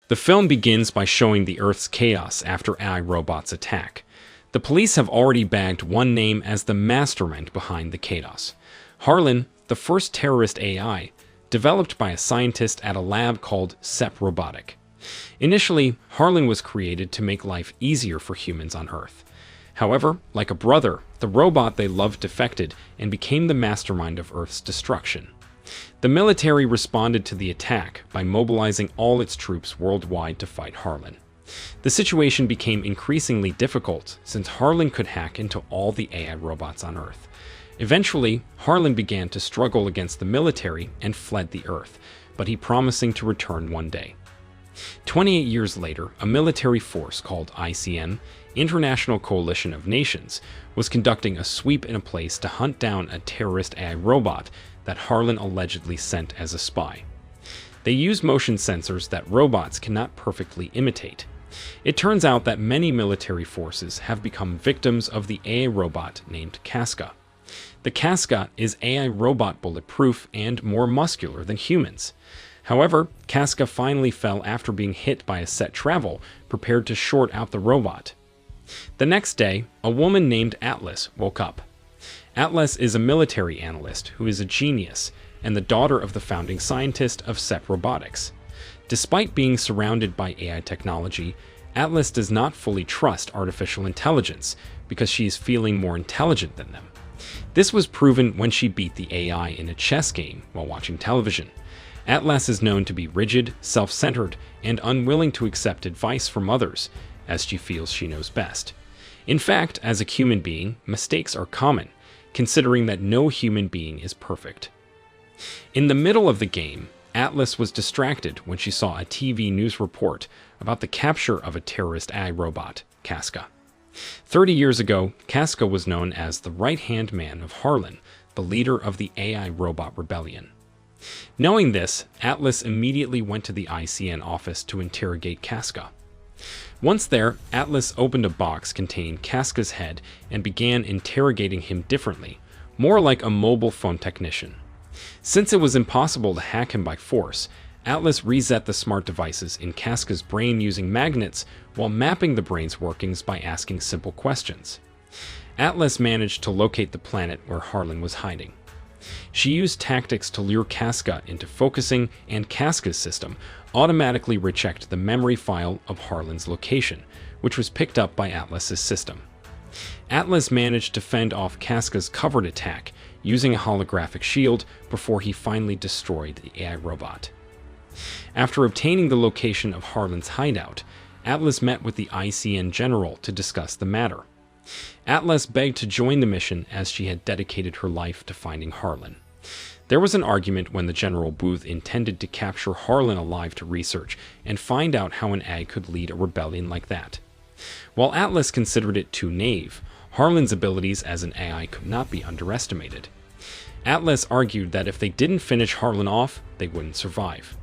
The film begins by showing the Earth's chaos after AI robots attack. The police have already bagged one name as the mastermind behind the chaos. Harlan, the first terrorist AI, developed by a scientist at a lab called Sep Robotic. Initially, Harlan was created to make life easier for humans on Earth. However, like a brother, the robot they loved defected and became the mastermind of Earth's destruction. The military responded to the attack by mobilizing all its troops worldwide to fight Harlan. The situation became increasingly difficult since Harlan could hack into all the AI robots on Earth. Eventually, Harlan began to struggle against the military and fled the Earth, but he promising to return one day. 28 years later, a military force called ICN, International Coalition of Nations, was conducting a sweep in a place to hunt down a terrorist AI robot that Harlan allegedly sent as a spy. They used motion sensors that robots cannot perfectly imitate. It turns out that many military forces have become victims of the AI robot named Casca. The Casca is AI robot bulletproof and more muscular than humans. However, Casca finally fell after being hit by a set travel prepared to short out the robot. The next day, a woman named Atlas woke up. Atlas is a military analyst who is a genius and the daughter of the founding scientist of Sep Robotics. Despite being surrounded by AI technology, Atlas does not fully trust artificial intelligence because she is feeling more intelligent than them. This was proven when she beat the AI in a chess game while watching television. Atlas is known to be rigid, self-centered, and unwilling to accept advice from others, as she feels she knows best. In fact, as a human being, mistakes are common, considering that no human being is perfect. In the middle of the game, Atlas was distracted when she saw a TV news report about the capture of a terrorist AI robot, Casca. 30 years ago, Casca was known as the right-hand man of Harlan, the leader of the AI robot rebellion. Knowing this, Atlas immediately went to the ICN office to interrogate Casca. Once there, Atlas opened a box containing Casca's head and began interrogating him differently, more like a mobile phone technician. Since it was impossible to hack him by force, Atlas reset the smart devices in Casca's brain using magnets while mapping the brain's workings by asking simple questions. Atlas managed to locate the planet where Harlan was hiding. She used tactics to lure Casca into focusing, and Casca's system automatically rechecked the memory file of Harlan's location, which was picked up by Atlas's system. Atlas managed to fend off Casca's covert attack using a holographic shield before he finally destroyed the AI robot. After obtaining the location of Harlan's hideout, Atlas met with the ICN general to discuss the matter. Atlas begged to join the mission as she had dedicated her life to finding Harlan. There was an argument when the General Booth intended to capture Harlan alive to research and find out how an AI could lead a rebellion like that. While Atlas considered it too naive, Harlan's abilities as an AI could not be underestimated. Atlas argued that if they didn't finish Harlan off, they wouldn't survive.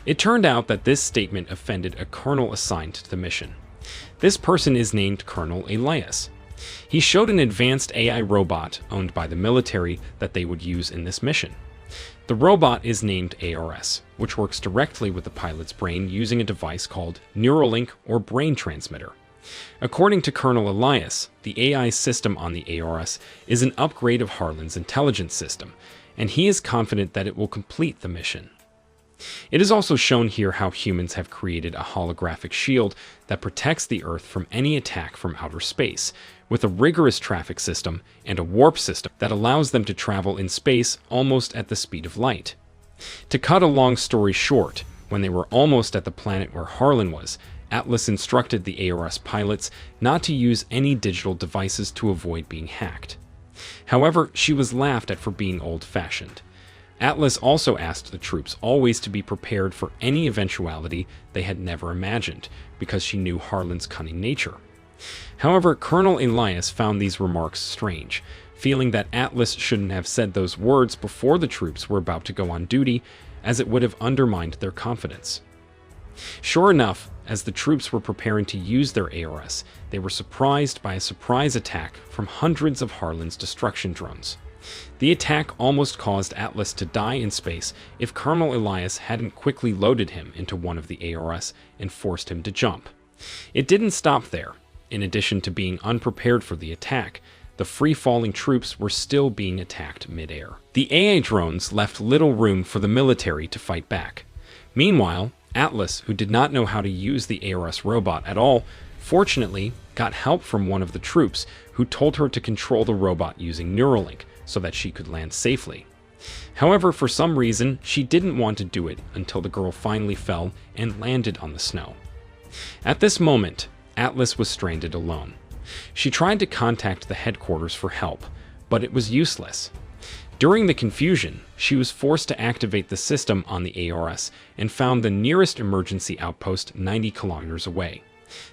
It turned out that this statement offended a colonel assigned to the mission. This person is named Colonel Elias. He showed an advanced AI robot owned by the military that they would use in this mission. The robot is named ARS, which works directly with the pilot's brain using a device called Neuralink or brain transmitter. According to Colonel Elias, the AI system on the ARS is an upgrade of Harlan's intelligence system, and he is confident that it will complete the mission. It is also shown here how humans have created a holographic shield that protects the Earth from any attack from outer space, with a rigorous traffic system and a warp system that allows them to travel in space almost at the speed of light. To cut a long story short, when they were almost at the planet where Harlan was, Atlas instructed the ARS pilots not to use any digital devices to avoid being hacked. However, she was laughed at for being old-fashioned. Atlas also asked the troops always to be prepared for any eventuality they had never imagined, because she knew Harlan's cunning nature. However, Colonel Elias found these remarks strange, feeling that Atlas shouldn't have said those words before the troops were about to go on duty, as it would have undermined their confidence. Sure enough, as the troops were preparing to use their ARS, they were surprised by a surprise attack from hundreds of Harlan's destruction drones. The attack almost caused Atlas to die in space if Colonel Elias hadn't quickly loaded him into one of the ARS and forced him to jump. It didn't stop there. In addition to being unprepared for the attack, the free-falling troops were still being attacked mid-air. The AI drones left little room for the military to fight back. Meanwhile, Atlas, who did not know how to use the ARS robot at all, fortunately got help from one of the troops who told her to control the robot using Neuralink so that she could land safely. However, for some reason, she didn't want to do it until the girl finally fell and landed on the snow. At this moment, Atlas was stranded alone. She tried to contact the headquarters for help, but it was useless. During the confusion, she was forced to activate the system on the ARS and found the nearest emergency outpost 90 kilometers away.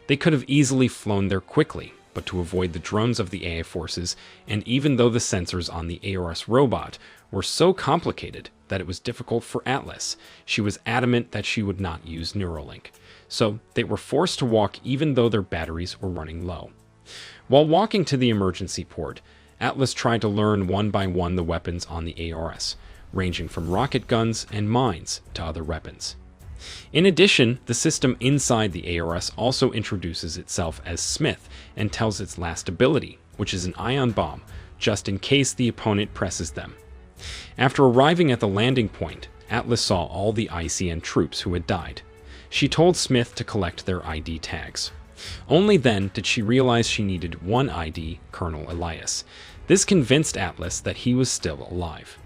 They could have easily flown there quickly, but to avoid the drones of the AI forces, and even though the sensors on the ARS robot were so complicated that it was difficult for Atlas, she was adamant that she would not use Neuralink. So they were forced to walk even though their batteries were running low. While walking to the emergency port, Atlas tried to learn one by one the weapons on the ARS, ranging from rocket guns and mines to other weapons. In addition, the system inside the ARS also introduces itself as Smith and tells its last ability, which is an ion bomb, just in case the opponent presses them. After arriving at the landing point, Atlas saw all the ICN troops who had died. She told Smith to collect their ID tags. Only then did she realize she needed one ID, Colonel Elias. This convinced Atlas that he was still alive.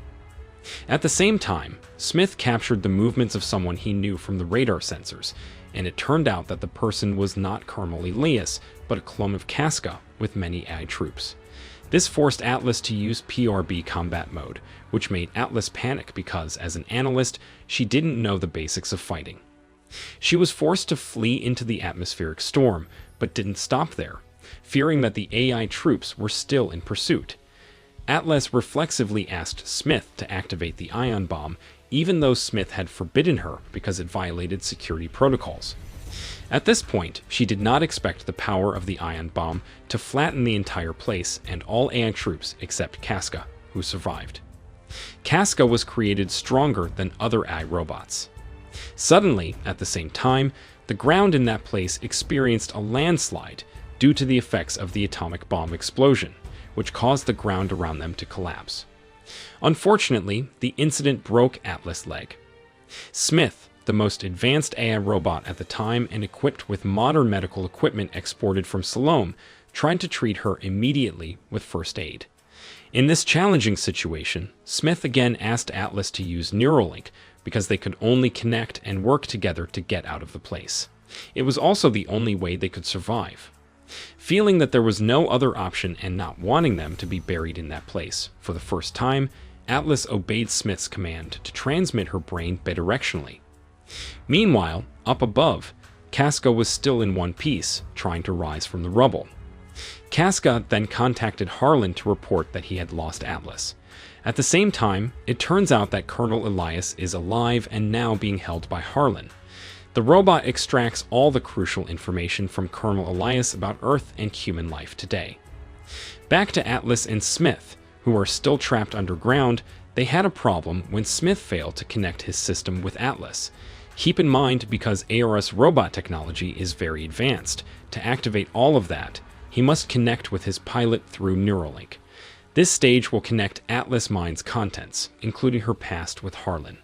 At the same time, Smith captured the movements of someone he knew from the radar sensors, and it turned out that the person was not Colonel Elias, but a clone of Casca with many AI troops. This forced Atlas to use PRB combat mode, which made Atlas panic because, as an analyst, she didn't know the basics of fighting. She was forced to flee into the atmospheric storm, but didn't stop there, fearing that the AI troops were still in pursuit. Atlas reflexively asked Smith to activate the ion bomb, even though Smith had forbidden her because it violated security protocols. At this point, she did not expect the power of the ion bomb to flatten the entire place and all AI troops except Casca, who survived. Casca was created stronger than other AI robots. Suddenly, at the same time, the ground in that place experienced a landslide due to the effects of the atomic bomb explosion, which caused the ground around them to collapse. Unfortunately, the incident broke Atlas' leg. Smith, the most advanced AI robot at the time and equipped with modern medical equipment exported from Salome, tried to treat her immediately with first aid. In this challenging situation, Smith again asked Atlas to use Neuralink because they could only connect and work together to get out of the place. It was also the only way they could survive. Feeling that there was no other option and not wanting them to be buried in that place, for the first time, Atlas obeyed Smith's command to transmit her brain bidirectionally. Meanwhile, up above, Casca was still in one piece, trying to rise from the rubble. Casca then contacted Harlan to report that he had lost Atlas. At the same time, it turns out that Colonel Elias is alive and now being held by Harlan. The robot extracts all the crucial information from Colonel Elias about Earth and human life today. Back to Atlas and Smith, who are still trapped underground, they had a problem when Smith failed to connect his system with Atlas. Keep in mind, because ARS robot technology is very advanced, to activate all of that, he must connect with his pilot through Neuralink. This stage will connect Atlas' mind's contents, including her past with Harlan.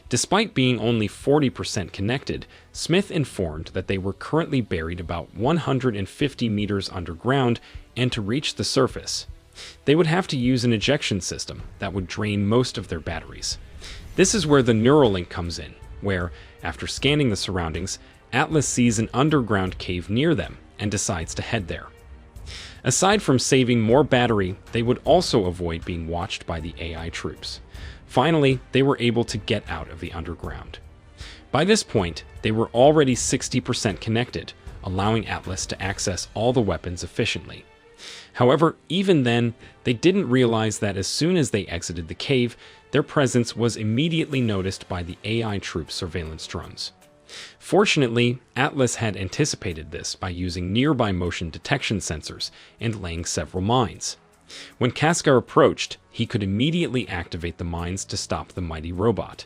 Despite being only 40% connected, Smith informed that they were currently buried about 150 meters underground, and to reach the surface, they would have to use an ejection system that would drain most of their batteries. This is where the Neuralink comes in, where, after scanning the surroundings, Atlas sees an underground cave near them and decides to head there. Aside from saving more battery, they would also avoid being watched by the AI troops. Finally, they were able to get out of the underground. By this point, they were already 60% connected, allowing Atlas to access all the weapons efficiently. However, even then, they didn't realize that as soon as they exited the cave, their presence was immediately noticed by the AI troop surveillance drones. Fortunately, Atlas had anticipated this by using nearby motion detection sensors and laying several mines. When Casca approached, he could immediately activate the mines to stop the mighty robot.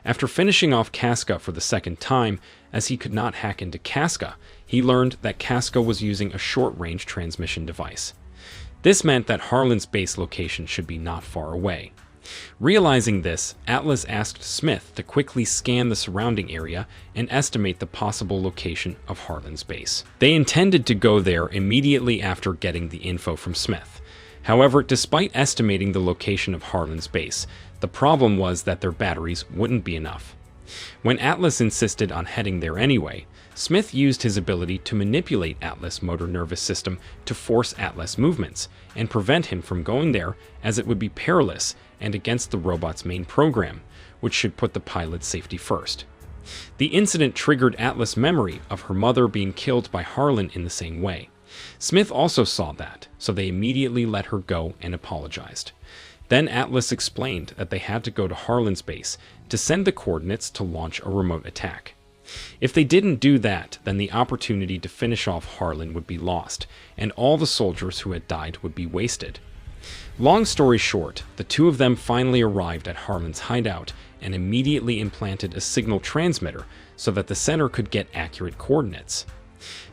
After finishing off Casca for the second time, as he could not hack into Casca, he learned that Casca was using a short-range transmission device. This meant that Harlan's base location should be not far away. Realizing this, Atlas asked Smith to quickly scan the surrounding area and estimate the possible location of Harlan's base. They intended to go there immediately after getting the info from Smith. However, despite estimating the location of Harlan's base, the problem was that their batteries wouldn't be enough. When Atlas insisted on heading there anyway, Smith used his ability to manipulate Atlas' motor nervous system to force Atlas' movements and prevent him from going there, as it would be perilous and against the robot's main program, which should put the pilot's safety first. The incident triggered Atlas' memory of her mother being killed by Harlan in the same way. Smith also saw that, so they immediately let her go and apologized. Then Atlas explained that they had to go to Harlan's base to send the coordinates to launch a remote attack. If they didn't do that, then the opportunity to finish off Harlan would be lost, and all the soldiers who had died would be wasted. Long story short, the two of them finally arrived at Harlan's hideout and immediately implanted a signal transmitter so that the center could get accurate coordinates.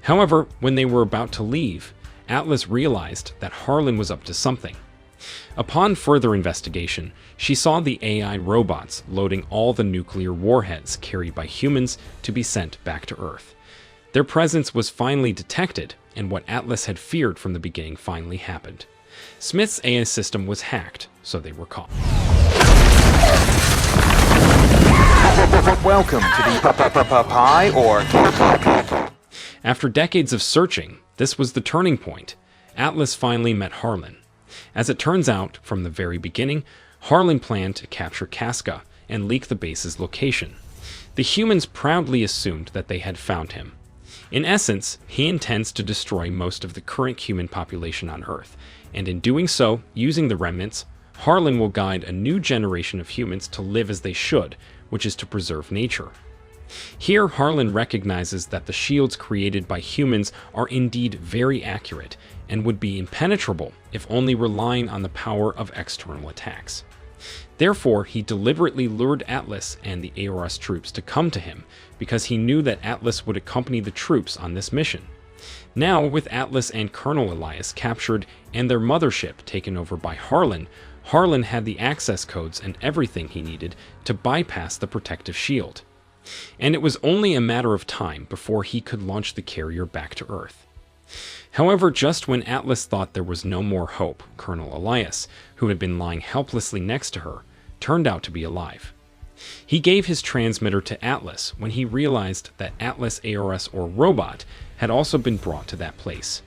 However, when they were about to leave, Atlas realized that Harlan was up to something. Upon further investigation, she saw the AI robots loading all the nuclear warheads carried by humans to be sent back to Earth. Their presence was finally detected, and what Atlas had feared from the beginning finally happened. Smith's AI system was hacked, so they were caught. Welcome to the pie or... After decades of searching, this was the turning point. Atlas finally met Harlan. As it turns out, from the very beginning, Harlan planned to capture Casca and leak the base's location. The humans proudly assumed that they had found him. In essence, he intends to destroy most of the current human population on Earth, and in doing so, using the remnants, Harlan will guide a new generation of humans to live as they should, which is to preserve nature. Here, Harlan recognizes that the shields created by humans are indeed very accurate and would be impenetrable if only relying on the power of external attacks. Therefore, he deliberately lured Atlas and the AORS troops to come to him because he knew that Atlas would accompany the troops on this mission. Now, with Atlas and Colonel Elias captured and their mothership taken over by Harlan, Harlan had the access codes and everything he needed to bypass the protective shield. And it was only a matter of time before he could launch the carrier back to Earth. However, just when Atlas thought there was no more hope, Colonel Elias, who had been lying helplessly next to her, turned out to be alive. He gave his transmitter to Atlas when he realized that Atlas AORS or robot had also been brought to that place.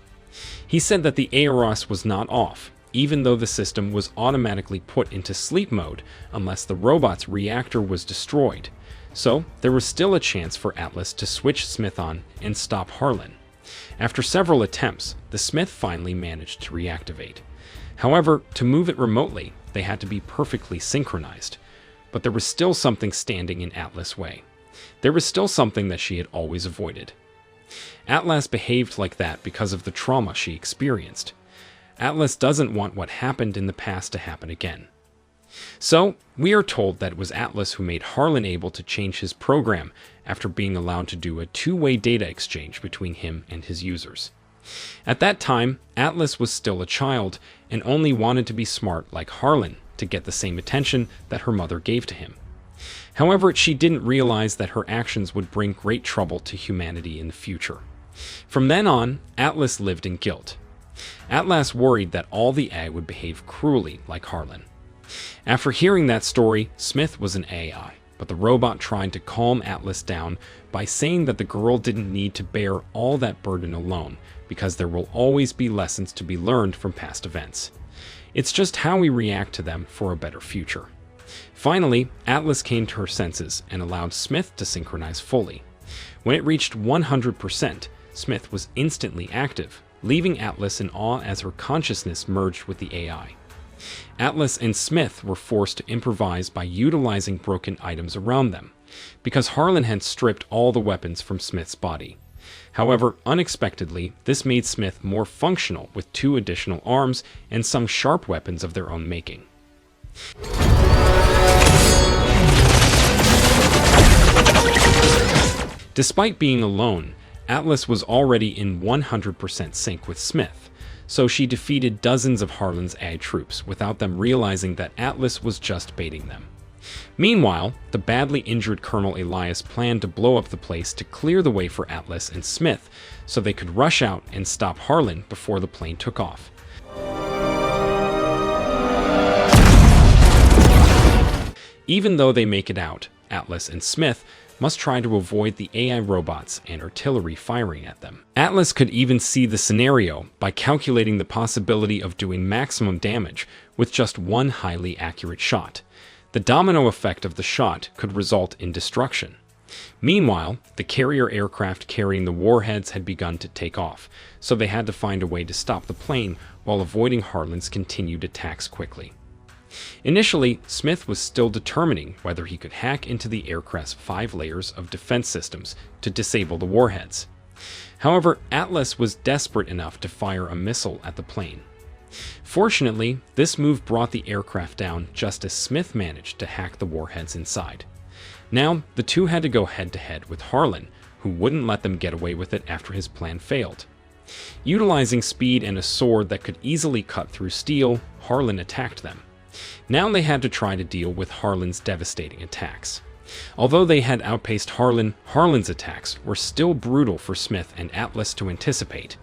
He said that the AORS was not off, even though the system was automatically put into sleep mode unless the robot's reactor was destroyed. So, there was still a chance for Atlas to switch Smith on and stop Harlan. After several attempts, the Smith finally managed to reactivate. However, to move it remotely, they had to be perfectly synchronized. But there was still something standing in Atlas' way. There was still something that she had always avoided. Atlas behaved like that because of the trauma she experienced. Atlas doesn't want what happened in the past to happen again. So, we are told that it was Atlas who made Harlan able to change his program after being allowed to do a two-way data exchange between him and his users. At that time, Atlas was still a child and only wanted to be smart like Harlan to get the same attention that her mother gave to him. However, she didn't realize that her actions would bring great trouble to humanity in the future. From then on, Atlas lived in guilt. Atlas worried that all the AI would behave cruelly like Harlan. After hearing that story, Smith was an AI, but the robot tried to calm Atlas down by saying that the girl didn't need to bear all that burden alone because there will always be lessons to be learned from past events. It's just how we react to them for a better future. Finally, Atlas came to her senses and allowed Smith to synchronize fully. When it reached 100%, Smith was instantly active, leaving Atlas in awe as her consciousness merged with the AI. Atlas and Smith were forced to improvise by utilizing broken items around them, because Harlan had stripped all the weapons from Smith's body. However, unexpectedly, this made Smith more functional with 2 additional arms and some sharp weapons of their own making. Despite being alone, Atlas was already in 100% sync with Smith, so she defeated dozens of Harlan's AI troops without them realizing that Atlas was just baiting them. Meanwhile, the badly injured Colonel Elias planned to blow up the place to clear the way for Atlas and Smith so they could rush out and stop Harlan before the plane took off. Even though they make it out, Atlas and Smith must try to avoid the AI robots and artillery firing at them. Atlas could even see the scenario by calculating the possibility of doing maximum damage with just one highly accurate shot. The domino effect of the shot could result in destruction. Meanwhile, the carrier aircraft carrying the warheads had begun to take off, so they had to find a way to stop the plane while avoiding Harlan's continued attacks quickly. Initially, Smith was still determining whether he could hack into the aircraft's 5 layers of defense systems to disable the warheads. However, Atlas was desperate enough to fire a missile at the plane. Fortunately, this move brought the aircraft down just as Smith managed to hack the warheads inside. Now, the two had to go head-to-head with Harlan, who wouldn't let them get away with it after his plan failed. Utilizing speed and a sword that could easily cut through steel, Harlan attacked them. Now they had to try to deal with Harlan's devastating attacks. Although they had outpaced Harlan, Harlan's attacks were still brutal for Smith and Atlas to anticipate.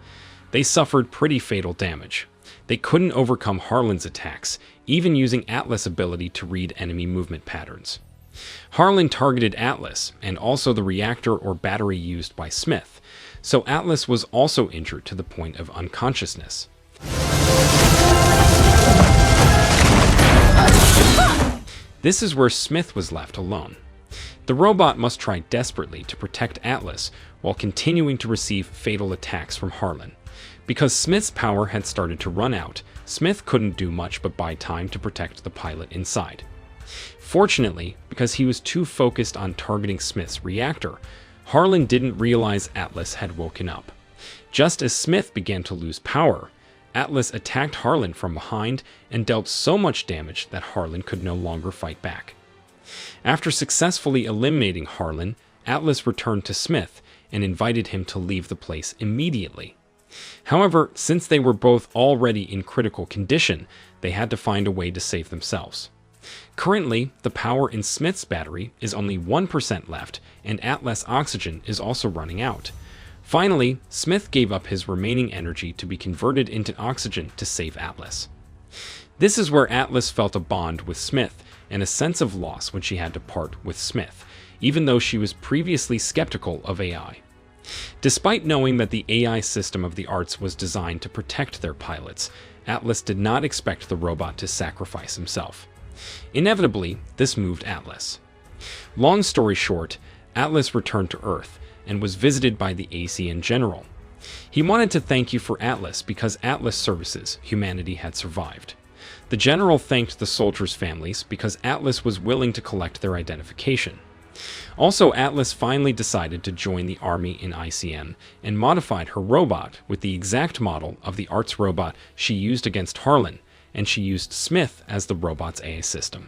They suffered pretty fatal damage. They couldn't overcome Harlan's attacks, even using Atlas' ability to read enemy movement patterns. Harlan targeted Atlas, and also the reactor or battery used by Smith, so Atlas was also injured to the point of unconsciousness. This is where Smith was left alone. The robot must try desperately to protect Atlas while continuing to receive fatal attacks from Harlan. Because Smith's power had started to run out, Smith couldn't do much but buy time to protect the pilot inside. Fortunately, because he was too focused on targeting Smith's reactor, Harlan didn't realize Atlas had woken up. Just as Smith began to lose power, Atlas attacked Harlan from behind and dealt so much damage that Harlan could no longer fight back. After successfully eliminating Harlan, Atlas returned to Smith and invited him to leave the place immediately. However, since they were both already in critical condition, they had to find a way to save themselves. Currently, the power in Smith's battery is only 1% left, and Atlas' oxygen is also running out. Finally, Smith gave up his remaining energy to be converted into oxygen to save Atlas. This is where Atlas felt a bond with Smith and a sense of loss when she had to part with Smith, even though she was previously skeptical of AI. Despite knowing that the AI system of the arts was designed to protect their pilots, Atlas did not expect the robot to sacrifice himself. Inevitably, this moved Atlas. Long story short, Atlas returned to Earth and was visited by the ACN General. He wanted to thank you for Atlas because Atlas' services, humanity had survived. The General thanked the soldiers' families because Atlas was willing to collect their identification. Also, Atlas finally decided to join the army in ICN and modified her robot with the exact model of the arts robot she used against Harlan, and she used Smith as the robot's AI system.